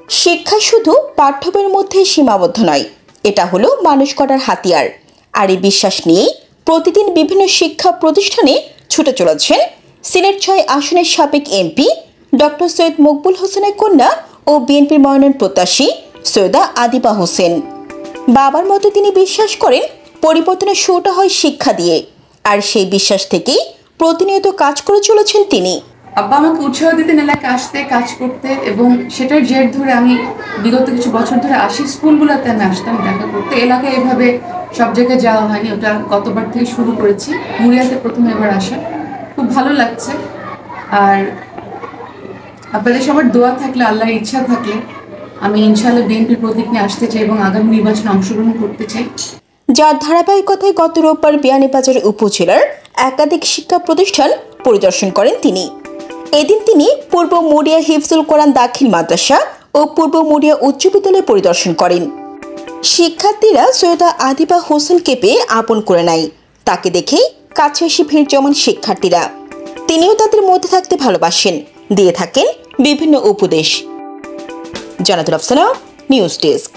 শিক্ষা শুধু পাঠ্য বইয়ের মধ্যে সীমাবদ্ধ নয়, এটা হলো মানুষ গড়ার হাতিয়ার। আর এই বিশ্বাস নিয়েই প্রতিদিন বিভিন্ন শিক্ষা প্রতিষ্ঠানে ছুটে চলেছেন সিলেট ৬ আসনের সাবেক এমপি ডক্টর সৈয়দ মকবুল হোসেনের কন্যা ও বিএনপির মনোনয়ন প্রত্যাশী সৈয়দা আদিবা হোসেন। বাবার মতো তিনি বিশ্বাস করেন পরিবর্তনের শুরুটা হয় শিক্ষা দিয়ে, আর সেই বিশ্বাস থেকেই প্রতিনিয়ত কাজ করে চলেছেন তিনি। আব্বা আমাকে উৎসাহ দিতেন এলাকায় আসতে, কাজ করতে, এবং সেটার জের ধরে আমি বিগত কিছু বছর ধরে আসি স্কুলগুলোতে আমি আসতাম দেখা করতে। এলাকায় এভাবে সব জায়গায় যাওয়া হয়নি, ওটা গতবার থেকে শুরু করেছি। মুড়িয়াতে প্রথমে এবার আসা, খুব ভালো লাগছে। আর আপনাদের সবার দোয়া থাকলে, আল্লাহর ইচ্ছা থাকলে আমি ইনশাআল্লাহ বিএনপির প্রতীক নিয়ে আসতে চাই এবং আগামী নির্বাচনে অংশগ্রহণ করতে চাই। যার ধারাবাহিকতায় গত রোববার বিয়ানীবাজার উপজেলার একাধিক শিক্ষা প্রতিষ্ঠান পরিদর্শন করেন তিনি। এদিন তিনি পূর্ব মুড়িয়া হিফজুল কোরআন দাখিল মাদ্রাসা ও পূর্ব মুড়িয়া উচ্চ বিদ্যালয় পরিদর্শন করেন। শিক্ষার্থীরা সৈয়দা আদিবা হোসেনকে পেয়ে আপন করে নেয়। তাকে দেখেই কাছে এসে ভিড় জমান শিক্ষার্থীরা। তিনিও তাদের মধ্যে থাকতে ভালোবাসেন, দিয়ে থাকেন বিভিন্ন উপদেশ। Jannatul Afsana, news desk.